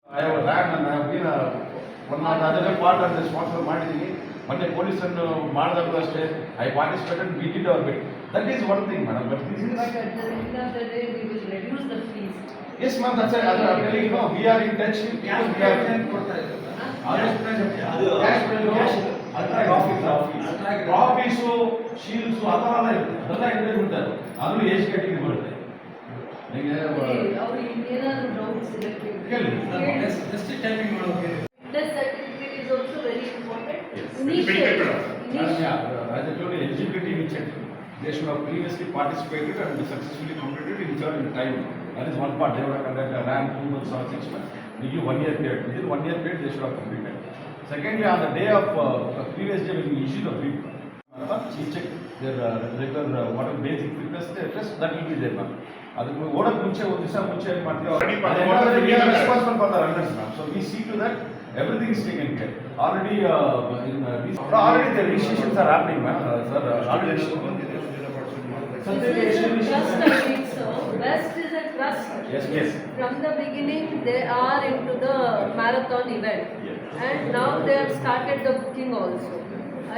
I have ran and I have been one of the other part of the sponsor ಮಾಡಿದೀನಿ. ಮೊನ್ನೆ ಪೊಲೀಸನ್ನು ಮಾಡಿದಾಗಲೂ ಅಷ್ಟೇ I participated we did our bit. That is one thing madam. But this But at the end of the day, we will reduce the fees. yes ma'am, that's it. I'm telling you, we are in touch with people. We are ಟ್ರಾಫೀಸು ಶೀಲ್ಡ್ಸು ಅದೆಲ್ಲ ಇಲ್ಲದೆ ಬಿಡ್ತಾರೆ. ಅದು age category ಬರುತ್ತೆ. ಅವ್ರಿಗೆ ಏನಾದ್ರು doubts ಇದಕ್ಕೆ ಕೇಳಿ. Fitness certificate is also very important. Yes. Initially, As I told you, eligibility we checked. They should have previously participated and successfully completed in certain time. That is one part. They would have conducted a RAM 2 months or 6 months. We give 1 year period. Within 1 year period, they should have completed. Secondly, on the day of previous day when we issue the bid, we check their regular whatever basic fitness test, that will be there, ma'am. ಅದಕ್ಕೆ ಓಡೋಕ್ಕೆ ಮುಂಚೆ ಒಂದು ದಿವಸ ಮುಂಚೆ ಏನು ಮಾಡ್ತೀವಿ, responsible for the runners ma'am. So we see to that everything is taken care. Already already the registrations are happening, ma'am. Sir, already this is a trust, I think so. Best is a trust. yes. From the beginning, they are into the marathon event. Yes. And now they have started the booking also.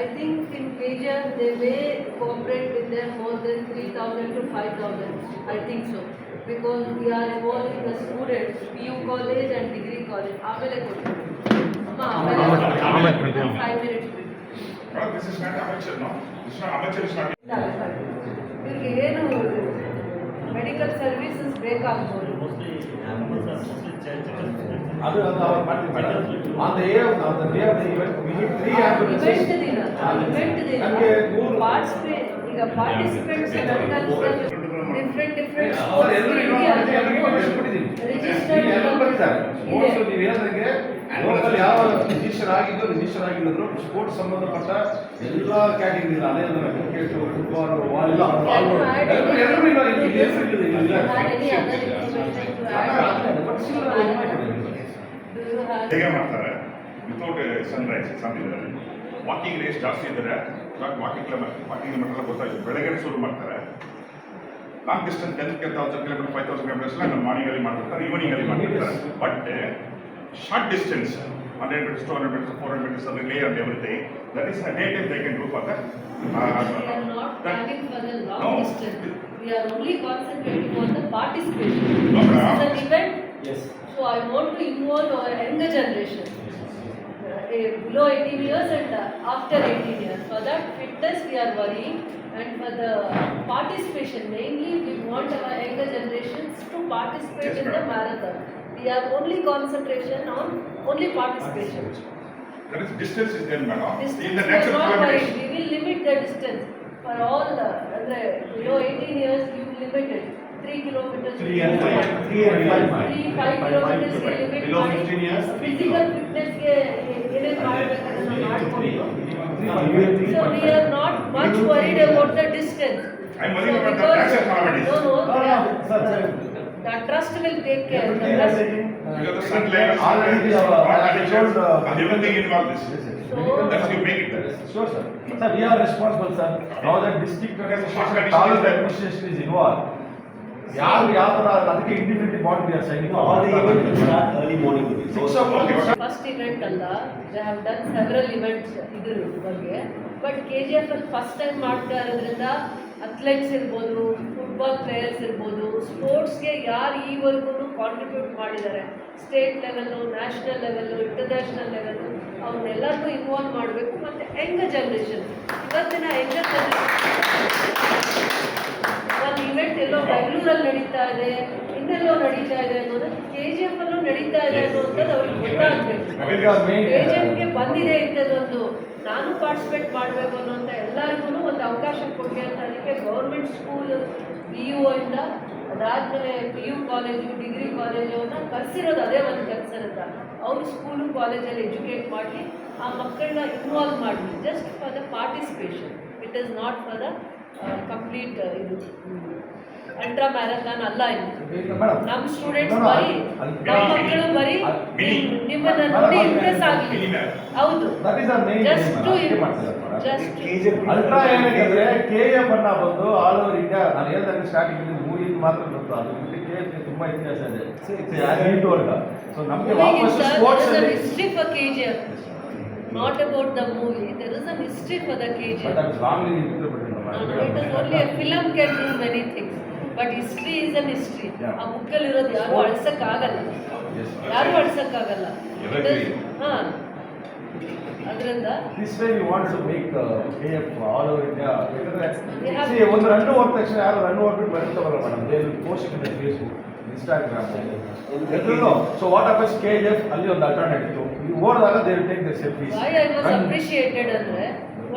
I think in KGF they may cooperate with them more than 3,000 to 5,000. I think so. Because we are involving the students, PU college and degree college. Amele kodu. Amma, 5 minutes. Well, this is not amateur, no? It's not amateur, it's not. ಇವ್ರಿಗೆ ಏನು medical services ಬೇಕಾಗ್ಬೋದು. ಅದು ಅವ್ರು ಮಾಡ್ತೀವಿ madam. On the day of the event, we need 3 ambulances. Event ದಿನ ನಮಗೆ 3 participate ಈಗ participants different ಅವ್ರು ಎಲ್ಲರಿಗೂ ರಿಜಿಸ್ಟರ್ ನೀವು ಹೇಳಿದಂಗೆ ಲೋಕಲ್ ಯಾವ ರಿಜಿಸ್ಟರ್ ಆಗಿದ್ರು ಸ್ಪೋರ್ಟ್ಸ್ ಸಂಬಂಧಪಟ್ಟ ಎಲ್ಲ ಕ್ಯಾಟಗರಿ ಅದೇ ಕ್ರಿಕೆಟ್, ಫುಟ್ಬಾಲ್, ವಾಲಿಬಾಲ್ ಹೇಗೆ ಮಾಡ್ತಾರೆ ವಿತೌಟ್ ಸನ್ರೈಸ್ ಸಮಯದಲ್ಲಿ ವಾಕಿಂಗ್ ರೇಸ್ ಜಾಸ್ತಿ ಇದ್ದರೆ ವಾಕಿಂಗ್ ಕಿಲೋಮೀಟರ್ ಗೊತ್ತಾಯ್ತು. ಬೆಳಗ್ಗೆ ಶುರು ಮಾಡ್ತಾರೆ. ಲಾಂಗ್ ಡಿಸ್ಟೆನ್ಸ್ 10,000 ಕಿಲೋಮೀಟರ್ 5,000 ಕಿಲೋಮೀಟರ್ಸ್ ಮಾರ್ನಿಂಗಲ್ಲಿ ಮಾಡಿರ್ತಾರೆ, ಈವ್ನಿಂಗಲ್ಲಿ ಮಾಡಿರ್ತಾರೆ. But short distance 100 meters, 200 meters, 400 meters of relay and everything, that is a day time they can do for that. We are not planning for the long distance. We are only concentrating on the participation. No, This ma'am. is an event. Yes. So I want to involve our younger generation. Below 18 years and after 18 years. For that fitness we are worrying, and for the participation mainly we want our younger generations to participate Yes, in the ma'am. marathon. We are only concentration on only participation. That is distance is there, madam. Distance In the we next are not worried. kilometers. We will limit the distance for all below 18 years. You limit it 3 kilometers. 3 and 5. 3 and 5. 3-5 kilometers ಗೆ limit Below ಮಾಡಿ 15 years, physical fitness ಗೆ ಏನೇನು ಮಾಡಬೇಕಂತ ಮಾಡ್ಕೊಂಡು. Three. So we are not much worried about the distance. I'm worried So about the because- access already. No, the trust will take care. The trust. Because the sun layers, Already and everything involved this. That's you make it there. Sure, sir. Sir, we are responsible, sir. Now that district administration, taluk administration is involved. ಯಾರು ಯಾವ ಥರ ಅದಕ್ಕೆ independent body we are signing All the events start early morning. 6 o'clock. First event ಅಲ್ಲ, they have done several events ಇದ್ರ ಬಗ್ಗೆ. But KGF ಅಲ್ಲಿ first time ಮಾಡ್ತಾ ಇರೋದ್ರಿಂದ ಅಥ್ಲೆಟ್ಸ್ ಇರ್ಬೋದು, ಫುಟ್ಬಾಲ್ ಪ್ಲೇಯರ್ಸ್ ಇರ್ಬೋದು, ಸ್ಪೋರ್ಟ್ಸ್ಗೆ ಯಾರು ಈವರೆಗೂ ಕಾಂಟ್ರಿಬ್ಯೂಟ್ ಮಾಡಿದ್ದಾರೆ, state level, national level, international level, ಅವ್ರನ್ನೆಲ್ಲರಿಗೂ ಇನ್ವಾಲ್ವ್ ಮಾಡಬೇಕು. ಮತ್ತು ಯಂಗರ್ ಜನ್ರೇಷನ್, ಇವತ್ತಿನ ಯಂಗರ್ ಒಂದು ಇವೆಂಟ್ ಎಲ್ಲೋ ಬೆಂಗಳೂರಲ್ಲಿ ನಡೀತಾ ಇದೆ, ಇನ್ನೆಲ್ಲೋ ನಡೀತಾ ಇದೆ ಅನ್ನೋದು KGF ಅಲ್ಲೂ ನಡೀತಾ ಇದೆ ಅನ್ನೋಂಥದ್ದು ಅವ್ರಿಗೆ ಗೊತ್ತಾಗಬೇಕು. KGFಗೆ ಬಂದಿದೆ ಇಂಥದ್ದೊಂದು, ನಾನು ಪಾರ್ಟಿಸಿಪೇಟ್ ಮಾಡಬೇಕು ಅನ್ನೋಂಥ ಎಲ್ಲರಿಗೂ ಒಂದು ಅವಕಾಶ ಕೊಡಿ ಅಂತ. ಅದಕ್ಕೆ ಗೌರ್ಮೆಂಟ್ ಸ್ಕೂಲ್ PU ಇಂದ ಅದಾದಮೇಲೆ PU ಕಾಲೇಜು, ಡಿಗ್ರಿ ಕಾಲೇಜು ಅವ್ರನ್ನ ಕರೆಸಿರೋದು ಅದೇ ಒಂದು ಕೆಲಸ ಅಂತ. ಅವ್ರು ಸ್ಕೂಲು ಕಾಲೇಜಲ್ಲಿ ಎಜುಕೇಟ್ ಮಾಡಲಿ, ಆ ಮಕ್ಕಳನ್ನ ಇನ್ವಾಲ್ವ್ ಮಾಡಲಿ, just for the participation. It is not for the complete ಇದು ಅಲ್ಟ್ರಾ ಮ್ಯಾರಥಾನ್ ಅಲ್ಲ. ಇದು ನಮ್ಮ ಸ್ಟೂಡೆಂಟ್ಸ್ ಬರೀ, ನಮ್ಮ ಮಕ್ಕಳು ಬರೀ ನಿಮ್ಮನ್ನ ನೋಡಿ ಇಂಪ್ರೆಸ್ ಆಗಲಿ. ಹೌದು, ಅಲ್ಟ್ರಾ ಏನಿದೆ KF ಅನ್ನ ಬಂದು ಆಲ್ ಓವರ್ ಇಂಡಿಯಾ, ನಾನು ಹೇಳ್ದಂಗೆ ಸ್ಟಾರ್ಟಿಂಗ್ 3 ಮಾತ್ರ ಗೊತ್ತು. ಅದು ಬಿಟ್ಟು KGF ತುಂಬಾ ಇತಿಹಾಸ ಇದೆ ಸೊ ನಮಗೆ ವಾಪಸ್ ಸ್ಪೋರ್ಟ್ಸ್ there is a ಅಲ್ಲಿ history for KGF, not about the movie. There is a history for the but KGF. ಅದು wrongly interpreted No, it is only a film can do many things, but history is an history. Yeah. ಆ ಬುಕ್ಕಲ್ಲಿ ಇರೋದು ಯಾರು ಅಳಿಸಕ್ಕಾಗಲ್ಲ, ಯಾರು ಅಳಿಸಕ್ಕಾಗಲ್ಲ. ಹಾ, ಅದರಿಂದ this way we want to make KF all over India. We have- ಯಾಕಂದ್ರೆ ಒಂದು ರನ್ ಹೋದ ತಕ್ಷಣ ಯಾರು ರನ್ ಹೋಗ್ಬಿಟ್ಟು ಬರ್ತಾವಲ್ಲ madam, they will post in the Facebook, Instagram ಎಲ್ಲರೂ. ಸೊ ವಾಟ್ ಅಪಸ್ KGF ಅಲ್ಲಿ ಒಂದು ಅಲ್ಟರ್ನೇಟಿವ್ ನೀವು ಓಡಿದಾಗ they will take the selfies. Why I was appreciated ಅಂದರೆ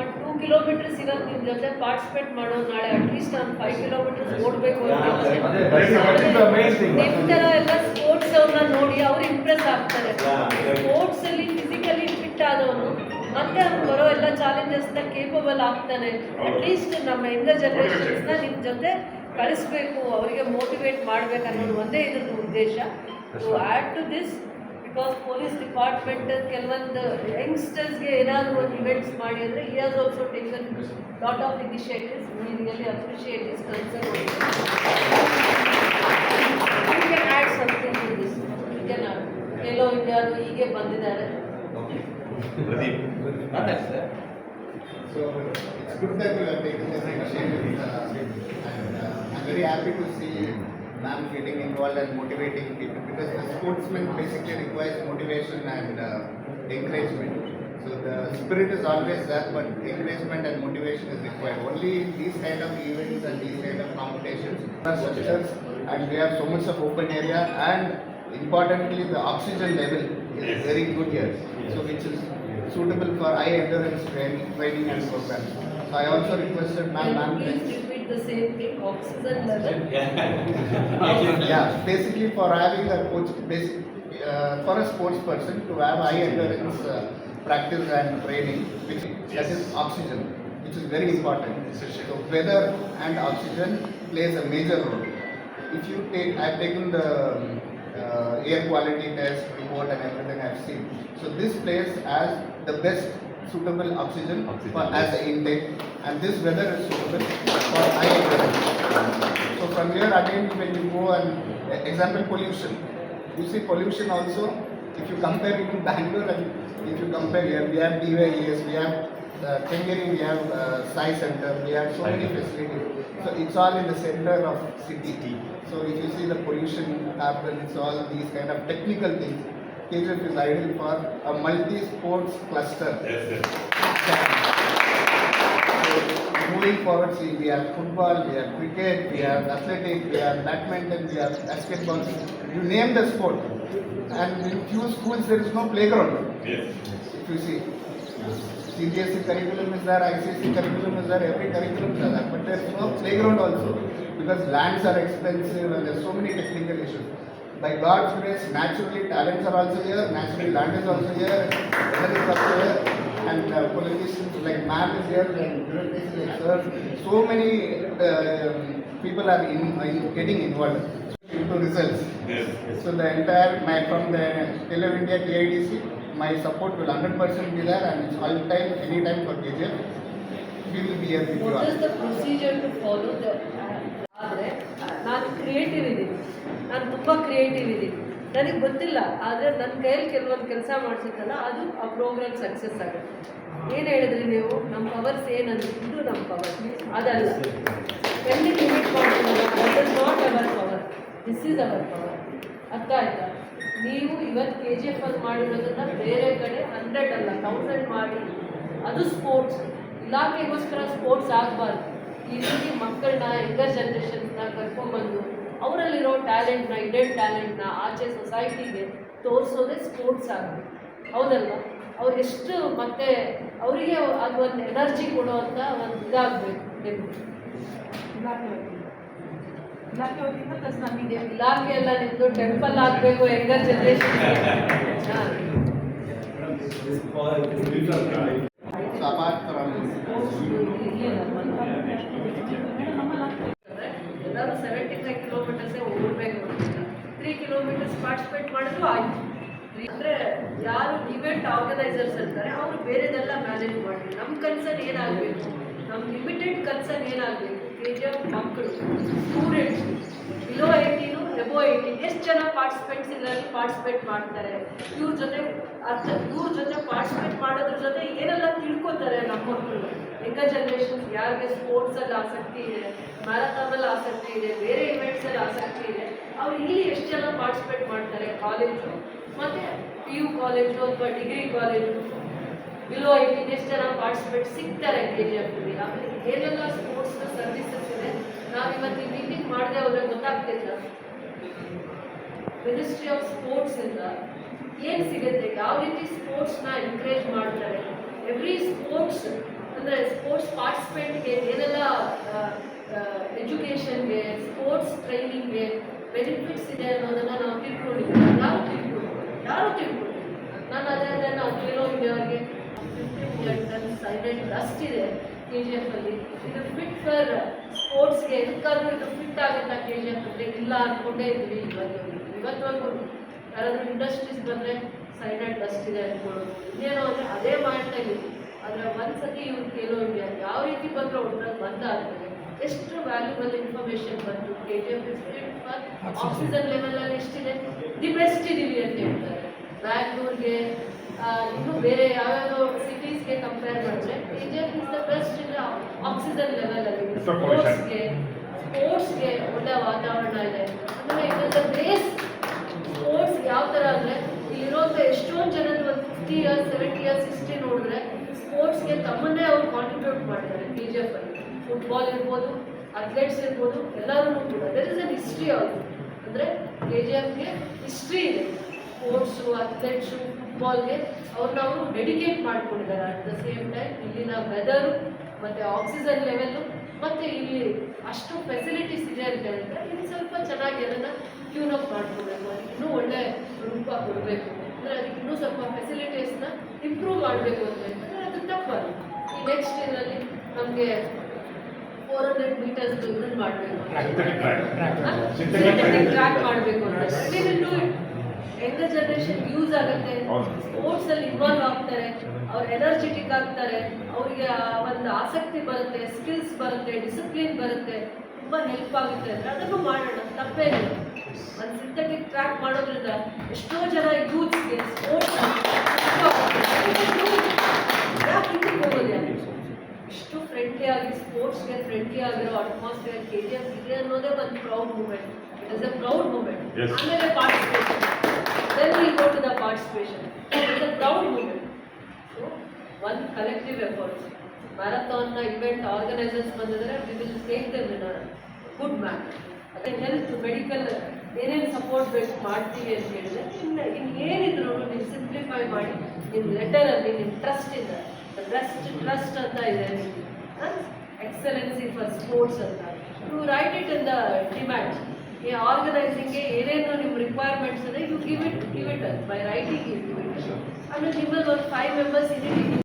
1-2 ಕಿಲೋಮೀಟರ್ಸ್ ಇವತ್ತು ನಿಮ್ಮ ಜೊತೆ ಪಾರ್ಟಿಸಿಪೇಟ್ ಮಾಡೋ, ನಾಳೆ ಅಟ್ಲೀಸ್ಟ್ ನಾನು 5 ಕಿಲೋಮೀಟರ್ಸ್ ಓಡಬೇಕು ಅಂತ ಅದೇ that is the main thing. ನಿಮ್ಮ ಥರ ಎಲ್ಲ ಸ್ಪೋರ್ಟ್ಸ್ ಅವ್ರನ್ನ ನೋಡಿ ಅವ್ರು ಇಂಪ್ರೆಸ್ ಆಗ್ತಾರೆ. Yeah. ಸ್ಪೋರ್ಟ್ಸ್ ಅಲ್ಲಿ ಫಿಸಿಕಲಿ ಫಿಟ್ ಆದವನು ಮತ್ತೆ ಅವ್ನು ಬರೋ ಎಲ್ಲ ಚಾಲೆಂಜಸ್ನ ಕೇಪಬಲ್ ಆಗ್ತಾನೆ. ಅಟ್ಲೀಸ್ಟ್ ನಮ್ಮ ಯಂಗರ್ ಜನರೇಷನ್ಸ್ನ ನಿಮ್ಮ ಜೊತೆ ಕಳಿಸ್ಬೇಕು, ಅವರಿಗೆ ಮೋಟಿವೇಟ್ ಮಾಡ್ಬೇಕು ಅನ್ನೋದು ಒಂದೇ ಇದ್ರದ್ದು ಉದ್ದೇಶ. To add to this, because police department ಕೆಲವೊಂದು ಯಂಗ್ಸ್ಟರ್ಸ್ಗೆ ಏನಾದರೂ ಒಂದು ಇವೆಂಟ್ಸ್ ಮಾಡಿ ಅಂದರೆ he has also taken lot of initiatives. We really appreciate his concern. You can add something to this. You can add. Hello India ಹೀಗೆ ಬಂದಿದ್ದಾರೆ. Pradeep So it's good that you have taken this initiative, and I'm very happy to see ma'am getting involved and motivating people, because the sportsman basically requires motivation and encouragement. So the spirit is always there, but encouragement and motivation is required. Only in these kind of events and these kind of competitions, structures, and we have so much of open area, and importantly the oxygen level is very good here. So which is suitable for high endurance training and programs. So I also requested Can you ma'am. please repeat the same thing, oxygen level? Yeah, basically for having a coach, for a sports person to have high endurance practice and training, which that is oxygen, which is very important. So weather and oxygen plays a major role. If you take, I've taken the air quality test report and everything I've seen. So this place has the best suitable oxygen for as an intake, and this weather is suitable for high endurance. So from here again, when you go and example pollution, you see pollution also. If you compare it to Bangalore and if you compare here, we have DYES, we have Chengeri, we have Sai Center, we have so many facilities. So it's all in the center of city. So if you see the pollution happens, all these kind of technical things, KGF is ideal for a multi-sports cluster. So moving forward, see, we have football, we have cricket, we have athletics, we have badminton, we have basketball. You name the sport, and in few schools there is no playground. If you see, CBSE curriculum is there, ICSE curriculum is there, every curriculum is there, but there is no playground also, because lands are expensive and there are so many technical issues. By God's grace, naturally talents are also here, naturally land is also here, weather is also here, and politicians like ma'am is here, and bureaucracy like sir, so many people are getting involved into results. So the entire, from the Hello India TIDC, my support will 100% be there, and it's all time, anytime for KGF. We will be here with you What all. is the procedure to follow? ಆದರೆ ನಾನು creative ಇದ್ದೀನಿ, ನಾನು ತುಂಬ creative ಇದ್ದೀನಿ, ನನಗೆ ಗೊತ್ತಿಲ್ಲ, ಆದರೆ ನನ್ನ ಕೈಯಲ್ಲಿ ಕೆಲವೊಂದು ಕೆಲಸ ಮಾಡಿಸಿದ್ದಲ್ಲ, ಅದು ಆ ಪ್ರೋಗ್ರಾಮ್ ಸಕ್ಸಸ್ ಆಗುತ್ತೆ. ಏನು ಹೇಳಿದ್ರಿ ನೀವು, ನಮ್ಮ ಪವರ್ಸ್ ಏನಂದ್ರೆ ಇದು ನಮ್ಮ ಪವರ್, ಅದಲ್ಲ. ಎಲ್ಲಿ ಲಿಮಿಟ್ ಮಾಡ್ತೀವಲ್ಲ, that is not hour power, this is our power. ಅರ್ಥ ಆಯ್ತಾ? ನೀವು ಇವತ್ತು KGF ಅಲ್ಲಿ ಮಾಡಿರೋದನ್ನ ಬೇರೆ ಕಡೆ 100 ಅಲ್ಲ 1000 ಮಾಡಿ, ಅದು ಸ್ಪೋರ್ಟ್ಸ್ ಇಲಾಖೆಗೋಸ್ಕರ ಸ್ಪೋರ್ಟ್ಸ್ ಆಗಬಾರ್ದು. ಈ ರೀತಿ ಮಕ್ಕಳನ್ನ, ಯಂಗರ್ ಜನ್ರೇಷನ್ಸ್ನ ಕರ್ಕೊಂಡ್ಬಂದು ಅವರಲ್ಲಿರೋ ಟ್ಯಾಲೆಂಟ್ನ, ಇಡನ್ ಟ್ಯಾಲೆಂಟ್ನ ಆಚೆ ಸೊಸೈಟಿಗೆ ತೋರಿಸೋದೇ ಸ್ಪೋರ್ಟ್ಸ್ ಆಗಬೇಕು, ಹೌದಲ್ವಾ? ಅವ್ರು ಎಷ್ಟು ಮತ್ತೆ ಅವರಿಗೆ ಅದು ಒಂದು ಎನರ್ಜಿ ಕೊಡುವಂಥ ಒಂದು ಇದಾಗಬೇಕು. ಇಲಾಖೆ ಎಲ್ಲ ನಿಮ್ಮದು ಟೆಂಪಲ್ ಆಗಬೇಕು younger generation. So apart from ಎಲ್ಲರೂ 75 ಕಿಲೋಮೀಟರ್ಸೇ ಓಡಬೇಕು ಅಂತಿಲ್ಲ, 3 ಕಿಲೋಮೀಟರ್ಸ್ ಪಾರ್ಟಿಸಿಪೇಟ್ ಮಾಡಿದ್ರು ಆಯಿತು. ಅಂದರೆ ಯಾರು ಇವೆಂಟ್ ಆರ್ಗನೈಸರ್ಸ್ ಇರ್ತಾರೆ ಅವರು ಬೇರೆದೆಲ್ಲ ಮ್ಯಾನೇಜ್ ಮಾಡಿ. ನಮ್ಮ ಕನ್ಸರ್ನ್ ಏನಾಗಬೇಕು, ನಮ್ಮ ಲಿಮಿಟೆಡ್ ಕನ್ಸರ್ನ್ ಏನಾಗಬೇಕು, KGF ಮಕ್ಕಳು, ಸ್ಟೂಡೆಂಟ್ಸ್ ಬಿಲೋ 18 ಎಬೋ 18 ಎಷ್ಟು ಜನ ಪಾರ್ಟಿಸಿಪೆಂಟ್ಸ್ ಇದರಲ್ಲಿ ಪಾರ್ಟಿಸಿಪೇಟ್ ಮಾಡ್ತಾರೆ, ಇವ್ರ ಜೊತೆ ಪಾರ್ಟಿಸಿಪೇಟ್ ಮಾಡೋದ್ರ ಜೊತೆ ಏನೆಲ್ಲ ತಿಳ್ಕೊತಾರೆ ನಮ್ಮ ಮಕ್ಕಳು. ಯಂಗರ್ ಜನರೇಷನ್ಸ್ ಯಾರಿಗೆ ಸ್ಪೋರ್ಟ್ಸಲ್ಲಿ ಆಸಕ್ತಿ ಇದೆ, ಮ್ಯಾರಥಾನಲ್ಲಿ ಆಸಕ್ತಿ ಇದೆ, ಬೇರೆ ಇವೆಂಟ್ಸಲ್ಲಿ ಆಸಕ್ತಿ ಇದೆ, ಅವ್ರು ಇಲ್ಲಿ ಎಷ್ಟು ಜನ ಪಾರ್ಟಿಸಿಪೇಟ್ ಮಾಡ್ತಾರೆ ಕಾಲೇಜು ಮತ್ತು PU ಕಾಲೇಜು ಅಥವಾ ಡಿಗ್ರಿ ಕಾಲೇಜು ಬಿಲೋ 18 ಎಷ್ಟು ಜನ ಪಾರ್ಟಿಸಿಪೇಟ್ ಸಿಗ್ತಾರೆ KGF ಅಲ್ಲಿ. ಆಮೇಲೆ ಏನೆಲ್ಲ ಸ್ಪೋರ್ಟ್ಸ್ನ ಸರ್ವಿಸಸ್ ಇದೆ, ನಾವು ಇವತ್ತು ಈ ಮೀಟಿಂಗ್ ಮಾಡದೆ ಹೋದ್ರೆ ಗೊತ್ತಾಗ್ತಿಲ್ಲ. ಮಿನಿಸ್ಟ್ರಿ ಆಫ್ ಸ್ಪೋರ್ಟ್ಸ್ ಇಂದ ಏನು ಸಿಗುತ್ತೆ, ಯಾವ ರೀತಿ ಸ್ಪೋರ್ಟ್ಸ್ನ ಎನ್ಕರೇಜ್ ಮಾಡ್ತಾರೆ, ಎವ್ರಿ ಸ್ಪೋರ್ಟ್ಸ್ ಅಂದರೆ ಸ್ಪೋರ್ಟ್ಸ್ ಪಾರ್ಟಿಸಿಪೆಂಟ್ಗೆ ಏನೆಲ್ಲ ಎಜುಕೇಷನ್ಗೆ ಸ್ಪೋರ್ಟ್ಸ್ ಟ್ರೈನಿಂಗ್ಗೆ ಬೆನಿಫಿಟ್ಸ್ ಇದೆ ಅನ್ನೋದನ್ನು ನಾವು ತಿಳ್ಕೊಂಡಿದ್ದೀವಿ. ಯಾರು ತಿಳ್ಕೊಂಡಿದ್ದೀವಿ. ನಾನು ಅದೇ ನಾವು ಖೇಲೋ ಇಂಡಿಯಾಗೆ 15 ಟನ್ ಸೈಲೆಂಟ್ ಡಸ್ಟ್ ಇದೆ KGF ಅಲ್ಲಿ. ಇದು ಫಿಟ್ ಫಾರ್ ಸ್ಪೋರ್ಟ್ಸ್ಗೆ ಎದಕ್ಕಾದ್ರೂ ಇದು ಫಿಟ್ ಆಗುತ್ತಾ KGF ಅಲ್ಲಿ ಇಲ್ಲ ಅಂದ್ಕೊಂಡೇ ಇದ್ವಿ. ಇವತ್ತವರೆಗೂ ಯಾರಾದರೂ ಇಂಡಸ್ಟ್ರೀಸ್ ಬಂದರೆ ಸೈಲೆಂಟ್ ಡಸ್ಟ್ ಇದೆ ಅಂದ್ಕೊಳ್ಳೋದು, ಇನ್ನೇನೋ ಅಂದರೆ ಅದೇ ಮಾಡ್ತಾ ಇದ್ದೀವಿ. ಆದರೆ ಒಂದ್ಸತಿ ಇವ್ರು ಖೇಲೋ ಇಂಡಿಯಾ ಯಾವ ರೀತಿ ಬಂದರೂ ಒಟ್ಟಾಗಿ ಬಂದಾದ್ಮೇಲೆ ಎಷ್ಟು ವ್ಯಾಲ್ಯೂಬಲ್ ಇನ್ಫಾರ್ಮೇಷನ್ ಬಂತು. KGF is fit for oxygen ಲೆವೆಲಲ್ಲಿ ಎಷ್ಟಿದೆ, ದಿ ಬೆಸ್ಟ್ ಇದೀವಿ ಅಂತ ಹೇಳ್ತಾರೆ. ಬ್ಯಾಂಗ್ಳೂರ್ಗೆ ಇನ್ನೂ ಬೇರೆ ಯಾವ್ಯಾವ ಸಿಟೀಸ್ಗೆ ಕಂಪೇರ್ ಮಾಡಿದ್ರೆ KGF is the best in oxygen ಲೆವೆಲಲ್ಲಿ. ಸ್ಪೋರ್ಟ್ಸ್ಗೆ ಒಳ್ಳೆ ವಾತಾವರಣ ಇದೆ. ಆಮೇಲೆ ಇದೊಂದು ಬೇಸ್ ಸ್ಪೋರ್ಟ್ಸ್ ಯಾವ ಥರ ಅಂದರೆ ಇಲ್ಲಿರುವಂಥ ಎಷ್ಟೊಂದು ಜನರು ಒಂದು 50 ಇಯರ್ಸ್ 70 ಇಯರ್ಸ್ ಹಿಸ್ಟ್ರಿ ನೋಡಿದ್ರೆ ಸ್ಪೋರ್ಟ್ಸ್ಗೆ ತಮ್ಮನ್ನೇ ಅವ್ರು ಕಾಂಟ್ರಿಬ್ಯೂಟ್ ಮಾಡ್ತಾರೆ KGF ಅಲ್ಲಿ. ಫುಟ್ಬಾಲ್ ಇರ್ಬೋದು, ಅಥ್ಲೆಟ್ಸ್ ಇರ್ಬೋದು, ಎಲ್ಲರೂ ಕೂಡ ದರ್ ಇಸ್ ಅನ್ ಹಿಸ್ಟ್ರಿ ಅವರು. ಅಂದರೆ KGFಗೆ ಹಿಸ್ಟ್ರಿ ಇದೆ. ಸ್ಪೋರ್ಟ್ಸು, ಅಥ್ಲೆಟ್ಸು, ಫುಟ್ಬಾಲ್ಗೆ ಅವ್ರನ್ನ ಅವರು ಡೆಡಿಕೇಟ್ ಮಾಡ್ಕೊಂಡಿದ್ದಾರೆ. ಅಟ್ ದ ಸೇಮ್ ಟೈಮ್ ಇಲ್ಲಿನ ವೆದರು ಮತ್ತು ಆಕ್ಸಿಜನ್ ಲೆವೆಲ್ಲು ಮತ್ತು ಇಲ್ಲಿ ಅಷ್ಟು ಫೆಸಿಲಿಟೀಸ್ ಇದೆ ಅಂತ ಹೇಳಿದ್ರೆ ಇಲ್ಲಿ ಸ್ವಲ್ಪ ಚೆನ್ನಾಗಿ ಅದನ್ನು ಟ್ಯೂನ್ ಅಪ್ ಮಾಡ್ಕೋಬೇಕು, ಅದಕ್ಕೆ ಇನ್ನೂ ಒಳ್ಳೆ ರೂಪ ಕೊಡಬೇಕು, ಅಂದರೆ ಅದಕ್ಕೆ ಇನ್ನೂ ಸ್ವಲ್ಪ ಫೆಸಿಲಿಟೀಸ್ನ ಇಂಪ್ರೂವ್ ಮಾಡಬೇಕು ಅಂತ ಹೇಳಿದ್ರೆ ಅದು ತಪ್ಪಲ್ಲ. ಈ ನೆಕ್ಸ್ಟ್ ಇದರಲ್ಲಿ ನಮಗೆ 400 ಮೀಟರ್ಸ್ ಇದನ್ನು ಮಾಡಬೇಕು, ಸಿಂಥೆಟಿಕ್ ಟ್ರ್ಯಾಕ್ ಮಾಡಬೇಕು ಅಂತ. ಯಂಗರ್ ಜನರೇಷನ್ ಯೂಸ್ ಆಗುತ್ತೆ, ಸ್ಪೋರ್ಟ್ಸ್ ಅಲ್ಲಿ ಇನ್ವಾಲ್ವ್ ಆಗ್ತಾರೆ, ಅವ್ರು ಎನರ್ಜೆಟಿಕ್ ಆಗ್ತಾರೆ, ಅವರಿಗೆ ಒಂದು ಆಸಕ್ತಿ ಬರುತ್ತೆ, ಸ್ಕಿಲ್ಸ್ ಬರುತ್ತೆ, ಡಿಸಿಪ್ಲಿನ್ ಬರುತ್ತೆ, ತುಂಬ ಹೆಲ್ಪ್ ಆಗುತ್ತೆ ಅಂದರೆ ಅದನ್ನು ಮಾಡೋಣ, ತಪ್ಪೇನಿಲ್ಲ. ಒಂದು ಸಿಂಥೆಟಿಕ್ ಟ್ರ್ಯಾಕ್ ಮಾಡೋದ್ರಿಂದ ಎಷ್ಟೋ ಜನ ಯೂತ್ಸ್ಗೆ ಸ್ಪೋರ್ಟ್ಸ್ ಯಾಕೆ ಹಿಂದಕ್ಕೆ ಹೋಗೋದು, ಯಾಕೆ ಇಷ್ಟು ಫ್ರೆಂಡ್ಲಿ ಆಗಿ ಸ್ಪೋರ್ಟ್ಸ್ಗೆ ಫ್ರೆಂಡ್ಲಿ ಆಗಿರೋ ಅಟ್ಮಾಸ್ಫಿಯರ್ KGF ಇದೆ ಅನ್ನೋದೇ ಒಂದು proud moment. It is a proud moment. ಆಮೇಲೆ participation, then we go to the participation. It is a proud moment. So, one collective effort. Marathon event organizers ಬಂದಿದ್ದಾರೆ, we will take them in a good manner. ಅದೇ health medical ಏನೇನು support ಬೇಕು ಮಾಡ್ತೀವಿ ಅಂತ ಹೇಳಿದ್ರೆ ಇನ್ನೇನಿದ್ರು ನೀವು simplify ಮಾಡಿ ನಿಮ್ಮ ಲೆಟರಲ್ಲಿ ನಿಮ್ಮ ಟ್ರಸ್ಟ್ ಇದೆ, ಟ್ರಸ್ಟ್ ಅಂತ ಇದೆ, ಎಕ್ಸಲೆನ್ಸಿ ಫಾರ್ ಸ್ಪೋರ್ಟ್ಸ್ ಅಂತ to write it in the demand. ಈ ಆರ್ಗನೈಸಿಂಗ್ಗೆ ಏನೇನು ನಿಮ್ಮ ರಿಕ್ವೈರ್ಮೆಂಟ್ಸ್ ಇದೆ you give it by writing. ಆಮೇಲೆ ನಿಮ್ಮಲ್ಲಿ ಒಂದು 5 ಮೆಂಬರ್ಸ್ ಇದೀವಿ